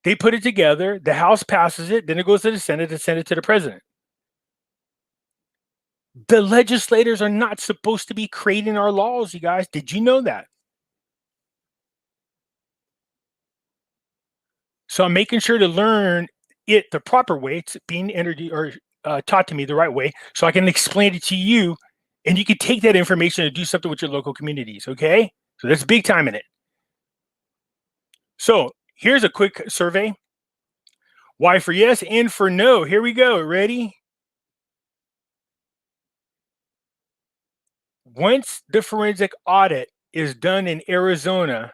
they put it together, the House passes it, then it goes to the Senate to the president. The legislators are not supposed to be creating our laws, you guys. Did you know that? So I'm making sure to learn it the proper way. It's being introduced or taught to me the right way, so I can explain it to you, and you can take that information and do something with your local communities. Okay, so that's big time in it. So here's a quick survey. Y for yes, N for no. Here we go. Ready? Once the forensic audit is done in Arizona,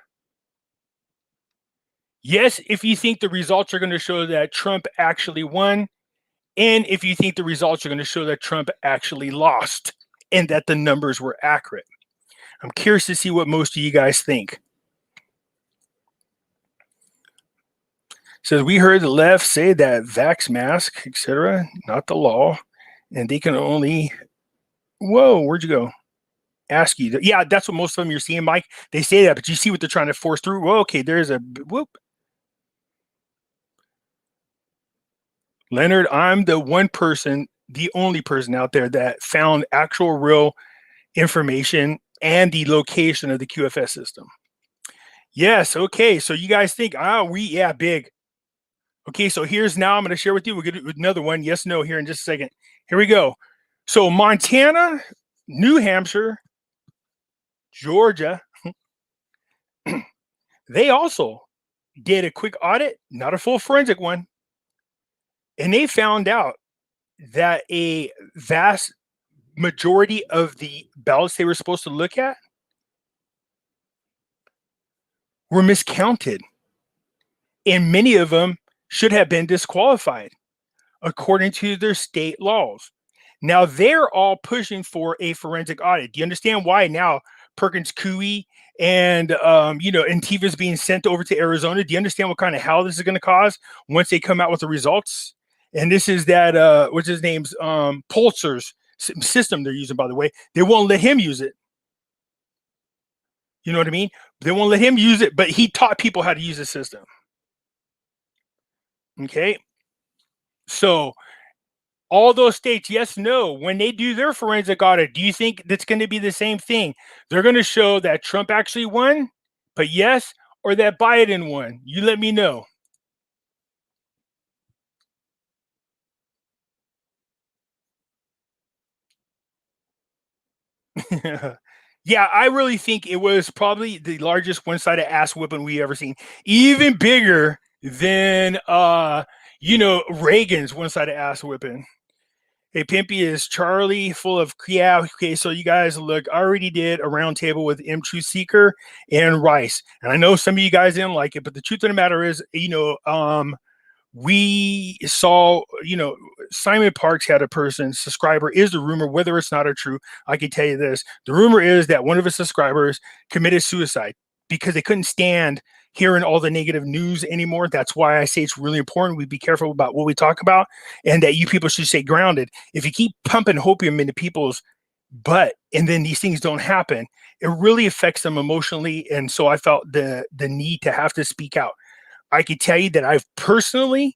yes, if you think the results are going to show that Trump actually won, and if you think the results are going to show that Trump actually lost and that the numbers were accurate. I'm curious to see what most of you guys think. Says, we heard the left say that vax mask, etc., not the law, and they can only, whoa, where'd you go? Ask you. Yeah, that's what most of them you're seeing, Mike. They say that, but you see what they're trying to force through. Well, okay, there's a whoop. Leonard, I'm the only person out there that found actual real information and the location of the QFS system. Yes, okay, so you guys think, yeah, big. Okay, so here's now I'm going to share with you. We'll get another one, yes, no, here in just a second. Here we go. So Montana, New Hampshire, Georgia, they also did a quick audit, not a full forensic one. And they found out that a vast majority of the ballots they were supposed to look at were miscounted. And many of them should have been disqualified according to their state laws. Now they're all pushing for a forensic audit. Do you understand why now Perkins Coie and Antifa is being sent over to Arizona? Do you understand what kind of hell this is going to cause once they come out with the results? And this is that what's his name's Pulsar's system they're using, by the way. They won't let him use it. You know what I mean? They won't let him use it, but he taught people how to use the system. Okay. So All those states, yes, no. When they do their forensic audit, do you think that's going to be the same thing? They're going to show that Trump actually won, but yes, or that Biden won. You let me know. Yeah, I really think it was probably the largest one-sided ass whipping we ever seen. Even bigger than Reagan's one-sided ass whipping. Hey, Pimpy, is Charlie full of, yeah, okay, so you guys, look, I already did a roundtable with M. True Seeker and Rice. And I know some of you guys didn't like it, but the truth of the matter is, we saw, Simon Parks had a person, subscriber, is the rumor, whether it's not or true, I can tell you this. The rumor is that one of his subscribers committed suicide because they couldn't stand hearing all the negative news anymore. That's why I say it's really important we be careful about what we talk about, and that you people should stay grounded. If you keep pumping hopium into people's butt and then these things don't happen, it really affects them emotionally. And so I felt the need to have to speak out. I can tell you that I've personally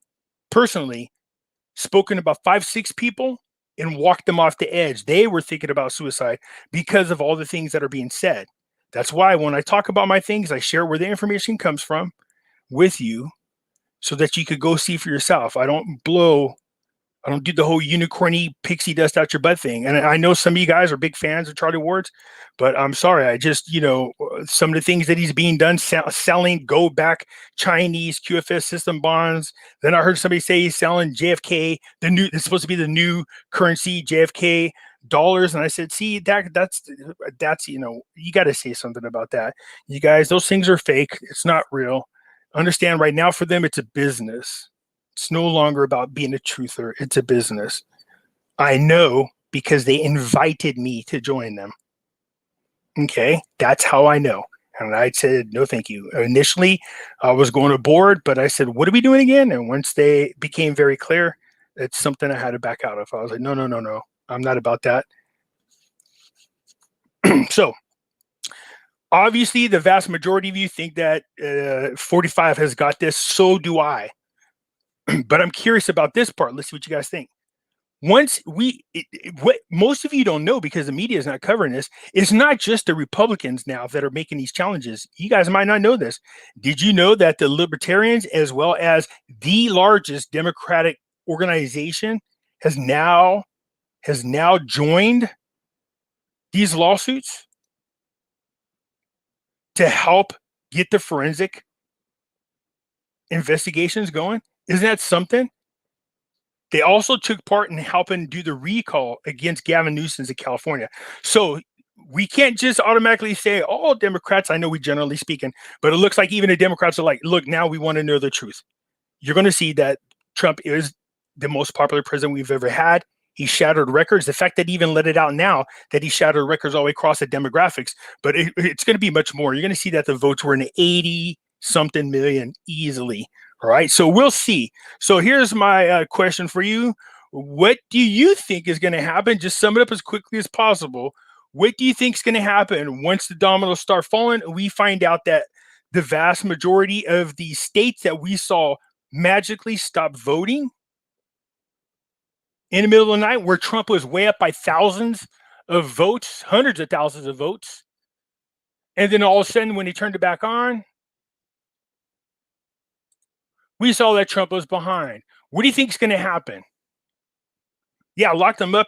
spoken about 5-6 people and walked them off the edge. They were thinking about suicide because of all the things that are being said. That's why when I talk about my things, I share where the information comes from with you so that you could go see for yourself. I don't do the whole unicorny pixie dust out your butt thing. And I know some of you guys are big fans of Charlie Ward's, but I'm sorry. I just, some of the things that he's being done, selling go back Chinese QFS system bonds. Then I heard somebody say he's selling JFK, it's supposed to be the new currency, JFK dollars. And I said, see, that's, you got to say something about that. You guys, those things are fake. It's not real. Understand, right now for them, it's a business. It's no longer about being a truther. It's a business. I know because they invited me to join them. Okay, that's how I know. And I said, no, thank you. Initially, I was going to board, but I said, what are we doing again? And once they became very clear, it's something I had to back out of. I was like, no. I'm not about that. So, obviously, the vast majority of you think that 45 has got this. So do I. But I'm curious about this part. Let's see what you guys think. What most of you don't know, because the media is not covering this, it's not just the Republicans now that are making these challenges. You guys might not know this. Did you know that the Libertarians, as well as the largest Democratic organization, has now joined these lawsuits to help get the forensic investigations going? Isn't that something? They also took part in helping do the recall against Gavin Newsom in California. So we can't just automatically say all Democrats, I know we generally speaking, but it looks like even the Democrats are like, look, now we want to know the truth. You're going to see that Trump is the most popular president we've ever had. He shattered records. The fact that he even let it out now that he shattered records all the way across the demographics, but it's going to be much more. You're going to see that the votes were in 80-something million easily. All right, so we'll see. So here's my question for you. What do you think is going to happen? Just sum it up as quickly as possible. What do you think is going to happen once the dominoes start falling? We find out that the vast majority of the states that we saw magically stop voting in the middle of the night, where Trump was way up by thousands of votes, hundreds of thousands of votes. And then all of a sudden, when he turned it back on, we saw that Trump was behind. What do you think is going to happen? Yeah, lock them up.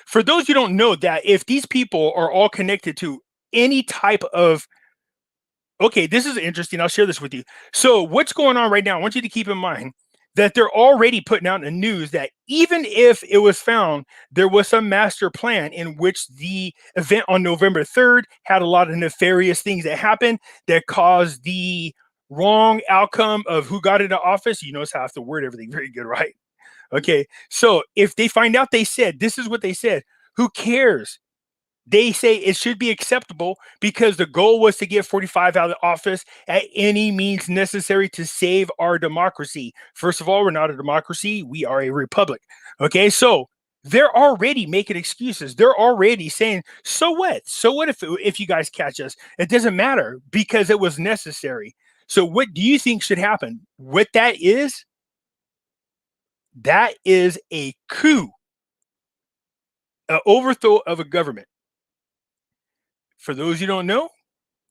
For those who don't know, that if these people are all connected to any type of, okay, this is interesting. I'll share this with you. So what's going on right now? I want you to keep in mind that they're already putting out in the news that even if it was found, there was some master plan in which the event on November 3rd had a lot of nefarious things that happened that caused the wrong outcome of who got into office. You notice how I have to word everything very good, right? Okay, so if they find out, they said, this is what they said, who cares? They say it should be acceptable because the goal was to get 45 out of office at any means necessary to save our democracy. First of all, we're not a democracy. We are a republic. Okay, so they're already making excuses. They're already saying, so what? So what if you guys catch us? It doesn't matter because it was necessary. So what do you think should happen? What that is That is a coup, an overthrow of a government. For those who don't know,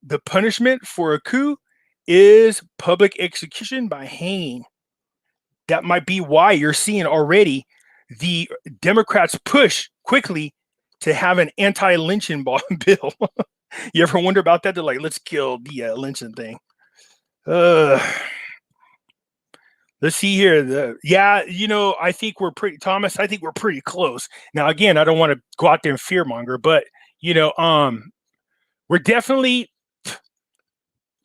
the punishment for a coup is public execution by hanging. That might be why you're seeing already the Democrats push quickly to have an anti-lynching bill. You ever wonder about that? They're like, let's kill the lynching thing. Let's see here. I think we're pretty, Thomas, I think we're pretty close. Now, again, I don't want to go out there and fearmonger, but, we're definitely,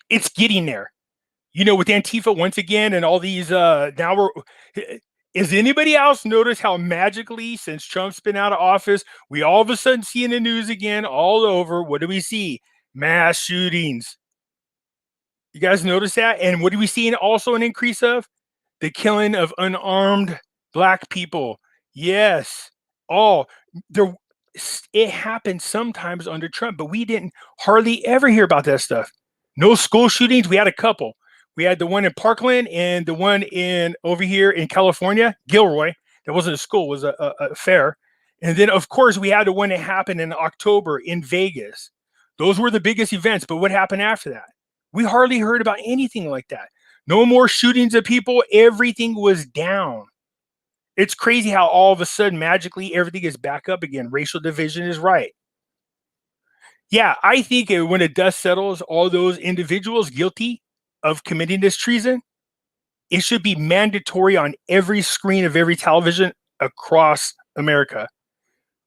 it's getting there. With Antifa once again and all these, is anybody else notice how magically, since Trump's been out of office, we all of a sudden see in the news again, all over, what do we see? Mass shootings. You guys notice that? And what do we see also an increase of? The killing of unarmed Black people. Yes. It happened sometimes under Trump, but we didn't hardly ever hear about that stuff. No school shootings. We had a couple. We had the one in Parkland and the one over here in California, Gilroy. That wasn't a school, it was a fair. And then, of course, we had the one that happened in October in Vegas. Those were the biggest events. But what happened after that? We hardly heard about anything like that. No more shootings of people. Everything was down. It's crazy how all of a sudden, magically, everything is back up again. Racial division is right. Yeah, I think when the dust settles, all those individuals guilty of committing this treason, it should be mandatory on every screen of every television across America.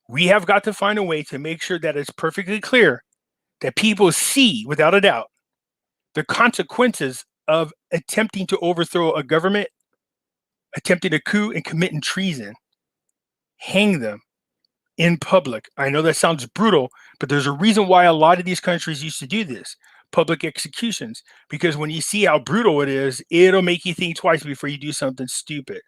We have got to find a way to make sure that it's perfectly clear that people see, without a doubt, the consequences of attempting to overthrow a government, attempting a coup, and committing treason. Hang them in public. I know that sounds brutal, but there's a reason why a lot of these countries used to do this. Public executions, because when you see how brutal it is, it'll make you think twice before you do something stupid.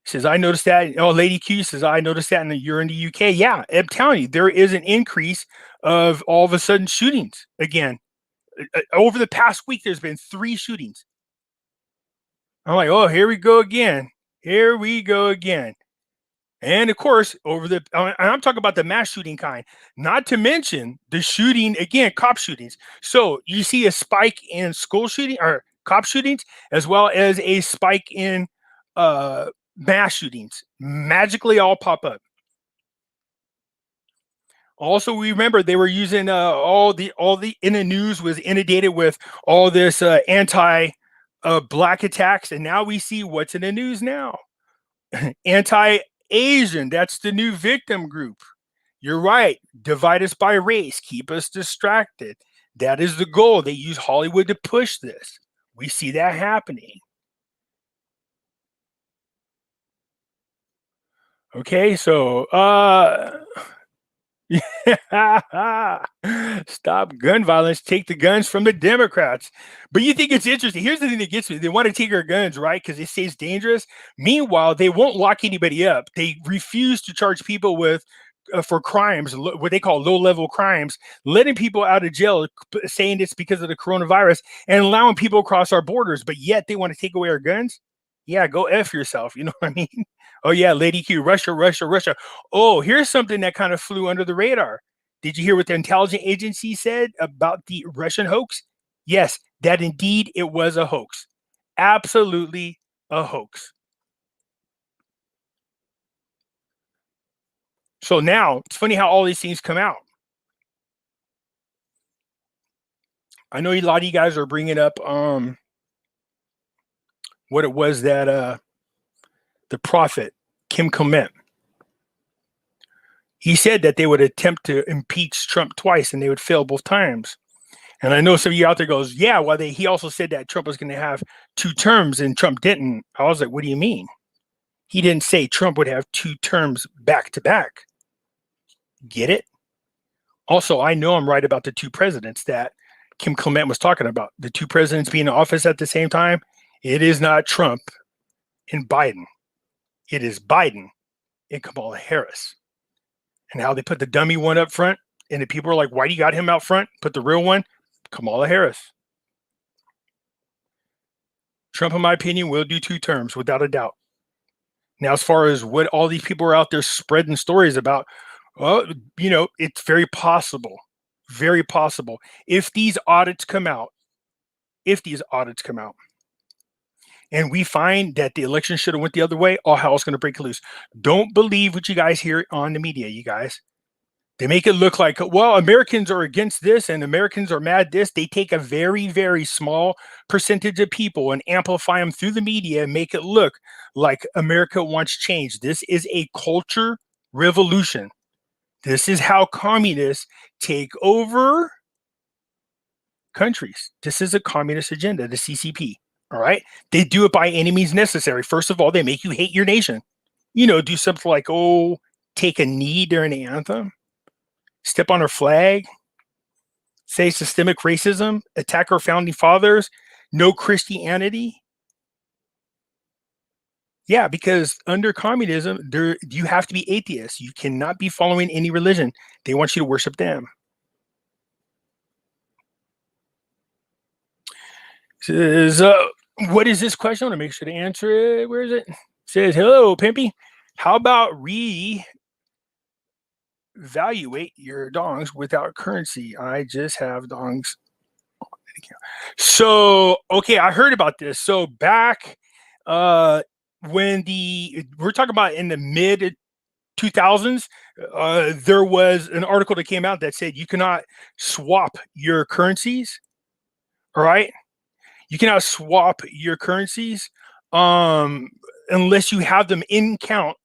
Says, I noticed that. Oh, Lady Q says, I noticed that you're in the UK. Yeah, I'm telling you, there is an increase of all of a sudden shootings again. Over the past week, there's been 3 shootings. I'm like, oh, here we go again. Here we go again. And of course, I'm talking about the mass shooting kind, not to mention the shooting, again, cop shootings. So you see a spike in school shooting or cop shootings, as well as a spike in mass shootings. Magically all pop up. Also, we remember they were using all the in the news was inundated with all this anti Black attacks, and now we see what's in the news now. Anti-Asian, that's the new victim group. You're right. Divide us by race, keep us distracted. That is the goal. They use Hollywood to push this. We see that happening. Okay, so stop gun violence, take the guns from the Democrats. But you think it's interesting. Here's the thing that gets me. They want to take our guns, right? Because they say it's dangerous. Meanwhile, they won't lock anybody up. They refuse to charge people with for crimes, what they call low-level crimes, letting people out of jail, saying it's because of the coronavirus, and allowing people across our borders. But yet they want to take away our guns. Yeah, go F yourself. You know what I mean? Oh, yeah, Lady Q, Russia, Russia, Russia. Oh, here's something that kind of flew under the radar. Did you hear what the intelligence agency said about the Russian hoax? Yes, that indeed it was a hoax. Absolutely a hoax. So now, it's funny how all these things come out. I know a lot of you guys are bringing up what it was that the prophet, Kim Clement, he said that they would attempt to impeach Trump twice and they would fail both times. And I know some of you out there goes, yeah, well, he also said that Trump was going to have 2 terms and Trump didn't. I was like, what do you mean? He didn't say Trump would have 2 terms back to back. Get it? Also, I know I'm right about the 2 presidents that Kim Clement was talking about. The 2 presidents being in office at the same time. It is not Trump and Biden. It is Biden and Kamala Harris. And how they put the dummy one up front. And the people are like, why do you got him out front? Put the real one, Kamala Harris. Trump, in my opinion, will do 2 terms without a doubt. Now, as far as what all these people are out there spreading stories about, well, you know, it's very possible, if these audits come out, and we find that the election should have went the other way, all hell's going to break loose. Don't believe what you guys hear on the media, you guys. They make it look like, well, Americans are against this and Americans are mad this. They take a very, very small percentage of people and amplify them through the media and make it look like America wants change. This is a culture revolution. This is how communists take over countries. This is a communist agenda, the CCP. All right. They do it by any means necessary. First of all, they make you hate your nation. You know, do something like, oh, take a knee during the anthem, step on our flag, say systemic racism, attack our founding fathers, no Christianity. Yeah, because under communism, you have to be atheist. You cannot be following any religion. They want you to worship them. Says, what is this question? I want to make sure to answer it. Where is it? Says, hello, Pimpy. How about evaluate your dongs without currency? I just have dongs. So, okay, I heard about this. So back when we're talking about in the mid 2000s, there was an article that came out that said you cannot swap your currencies. All right. You cannot swap your currencies unless you have them in count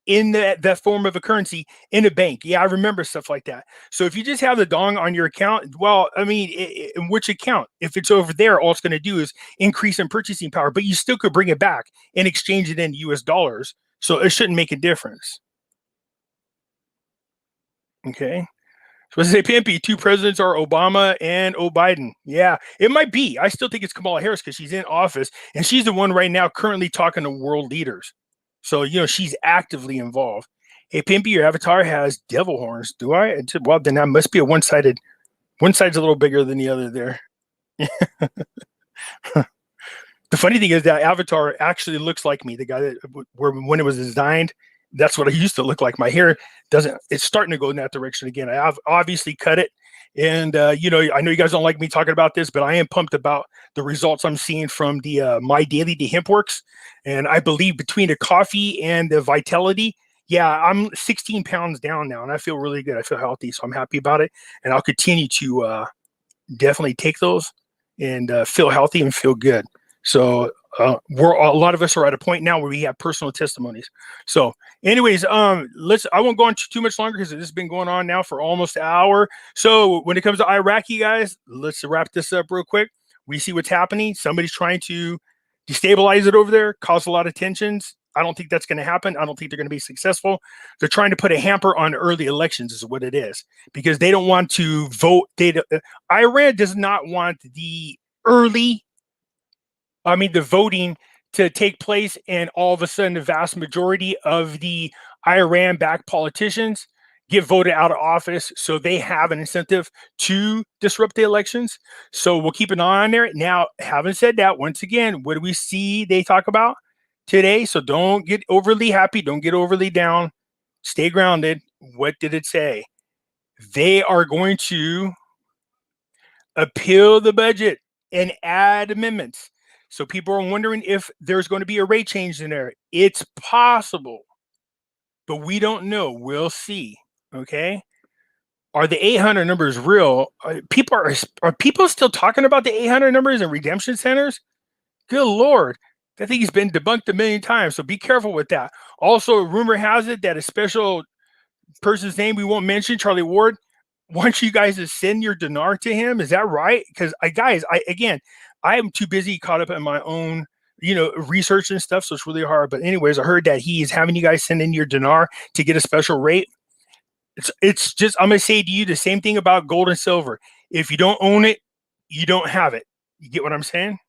in that form of a currency in a bank. Yeah, I remember stuff like that. So if you just have the dong on your account, well, I mean, in which account? If it's over there, all it's going to do is increase in purchasing power, but you still could bring it back and exchange it in US dollars. So it shouldn't make a difference. Okay. So let's say Pimpy, 2 presidents are Obama and Biden. Yeah, it might be. I still think it's Kamala Harris because she's in office and she's the one right now currently talking to world leaders. So, you know, she's actively involved. Hey, Pimpy, your avatar has devil horns. Do I? Well, then that must be a one-sided. One side's a little bigger than the other there. The funny thing is that avatar actually looks like me, the guy that when it was designed. That's what I used to look like. My hair doesn't, it's starting to go in that direction again. I've obviously cut it. And, you know, I know you guys don't like me talking about this, but I am pumped about the results I'm seeing from the My Daily to HempWorks. And I believe between the coffee and the vitality, yeah, I'm 16 pounds down now and I feel really good. I feel healthy. So I'm happy about it. And I'll continue to definitely take those and feel healthy and feel good. So a lot of us are at a point now where we have personal testimonies. So anyways, I won't go on too much longer because this has been going on now for almost an hour. So when it comes to Iraqi, guys, let's wrap this up real quick. We see what's happening. Somebody's trying to destabilize it over there, cause a lot of tensions. I don't think that's going to happen. I don't think they're going to be successful. They're trying to put a hamper on early elections is what it is, because they don't want to vote. Iran does not want the voting to take place, and all of a sudden the vast majority of the Iran-backed politicians get voted out of office, so they have an incentive to disrupt the elections. So we'll keep an eye on there. Now, having said that, once again, what do we see they talk about today? So don't get overly happy. Don't get overly down. Stay grounded. What did it say? They are going to appeal the budget and add amendments. So people are wondering if there's going to be a rate change in there. It's possible, but we don't know. We'll see. Okay. Are the 800 numbers real? Are people still talking about the 800 numbers and redemption centers? Good Lord. I think he's been debunked a million times. So be careful with that. Also, rumor has it that a special person's name we won't mention, Charlie Ward, wants you guys to send your dinar to him. Is that right? Because I am too busy caught up in my own, research and stuff. So it's really hard. But anyways, I heard that he is having you guys send in your dinar to get a special rate. It's just, I'm going to say to you the same thing about gold and silver. If you don't own it, you don't have it. You get what I'm saying?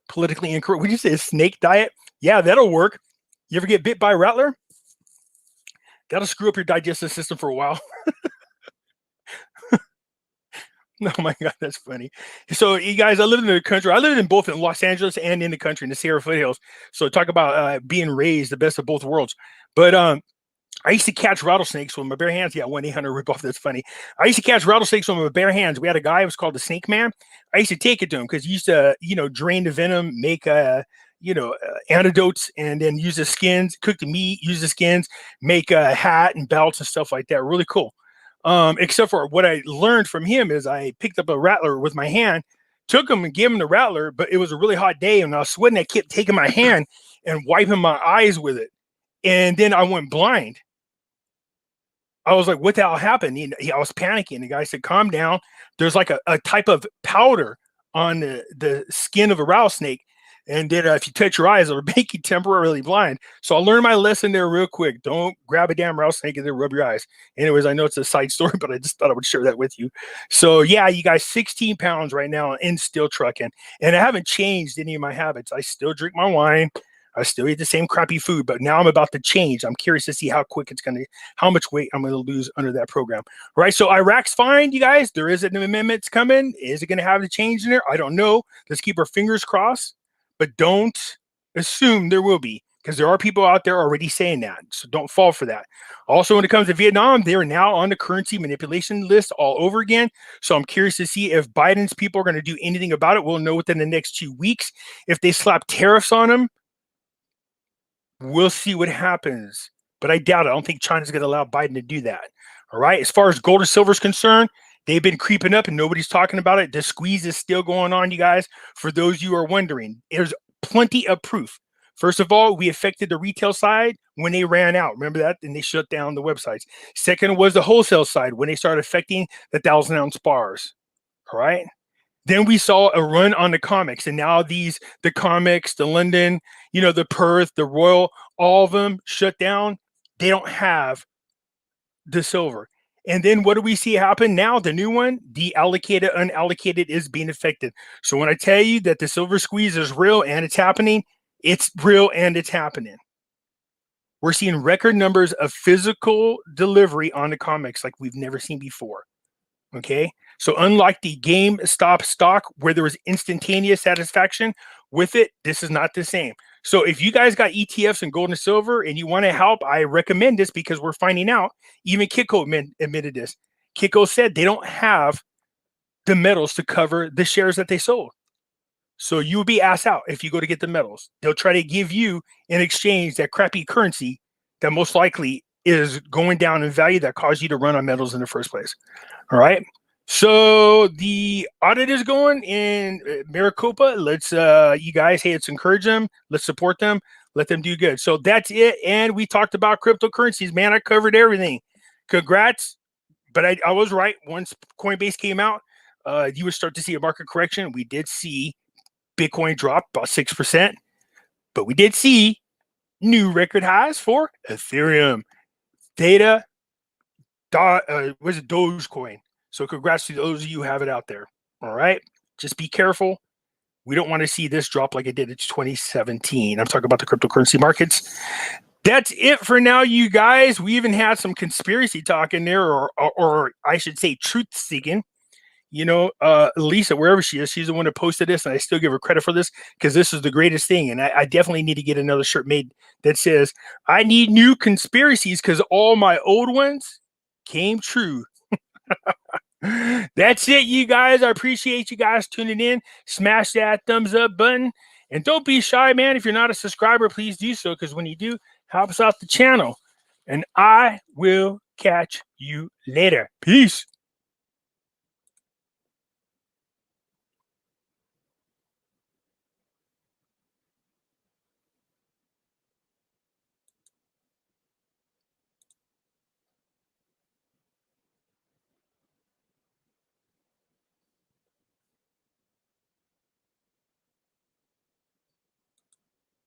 Politically incorrect. Would you say a snake diet? Yeah, that'll work. You ever get bit by a rattler? That'll screw up your digestive system for a while. Oh my God, that's funny. So you guys, I lived in the country. I lived in both in Los Angeles and in the country in the Sierra foothills. So talk about being raised the best of both worlds. But I used to catch rattlesnakes with my bare hands. Yeah, 1-800 ripoff. That's funny. I used to catch rattlesnakes with my bare hands. We had a guy who was called the Snake Man. I used to take it to him because he used to, drain the venom, make antidotes, and then use the skins, cook the meat, use the skins, make a hat and belts and stuff like that. Really cool. Except for what I learned from him is I picked up a rattler with my hand, took him and gave him the rattler, but it was a really hot day and I was sweating. I kept taking my hand and wiping my eyes with it. And then I went blind. I was like, what the hell happened? I was panicking. The guy said, calm down. There's like a type of powder on the skin of a rattlesnake. And then if you touch your eyes, it'll make you temporarily blind. So I learned my lesson there real quick. Don't grab a damn rattlesnake and then rub your eyes. Anyways, I know it's a side story, but I just thought I would share that with you. So yeah, you guys, 16 pounds right now and still trucking. And I haven't changed any of my habits. I still drink my wine. I still eat the same crappy food, but now I'm about to change. I'm curious to see how quick how much weight I'm going to lose under that program. All right. So Iraq's fine, you guys. There is an amendment coming. Is it going to have the change in there? I don't know. Let's keep our fingers crossed, but don't assume there will be, because there are people out there already saying that. So don't fall for that. Also, when it comes to Vietnam, they're now on the currency manipulation list all over again. So I'm curious to see if Biden's people are going to do anything about it. We'll know within the next 2 weeks. If they slap tariffs on them, we'll see what happens, but I doubt it. I don't think China's going to allow Biden to do that. All right. As far as gold and silver is concerned, they've been creeping up and nobody's talking about it. The squeeze is still going on, you guys. For those you are wondering, there's plenty of proof. First of all, we affected the retail side when they ran out. Remember that? And they shut down the websites. Second was the wholesale side when they started affecting the 1,000-ounce bars. All right. Then we saw a run on the comics, and now the comics, the London, the Perth, the Royal, all of them shut down. They don't have the silver. And then what do we see happen now? The new one, the allocated, unallocated is being affected. So when I tell you that the silver squeeze is real and it's happening, it's real and it's happening. We're seeing record numbers of physical delivery on the comics like we've never seen before. Okay. So unlike the GameStop stock where there was instantaneous satisfaction with it, this is not the same. So if you guys got ETFs and gold and silver and you want to help, I recommend this because we're finding out, even Kitco admitted this. Kitco said they don't have the metals to cover the shares that they sold. So you'll be ass out if you go to get the metals. They'll try to give you in exchange that crappy currency that most likely is going down in value that caused you to run on metals in the first place. All right. So the audit is going in Maricopa. Let's, you guys, hey, let's encourage them. Let's support them. Let them do good. So that's it. And we talked about cryptocurrencies, man. I covered everything. Congrats. But I was right. Once Coinbase came out, you would start to see a market correction. We did see Bitcoin drop about 6%, but we did see new record highs for Ethereum. Data, was it Dogecoin? So congrats to those of you who have it out there. All right. Just be careful. We don't want to see this drop like it did in 2017. I'm talking about the cryptocurrency markets. That's it for now, you guys. We even had some conspiracy talk in there, or I should say truth seeking. Lisa, wherever she is, she's the one that posted this, and I still give her credit for this because this is the greatest thing. And I definitely need to get another shirt made that says, I need new conspiracies because all my old ones came true. That's it, you guys. I appreciate you guys tuning in. Smash that thumbs up button. And don't be shy, man. If you're not a subscriber, please do so, because when you do, helps out the channel. And I will catch you later. Peace.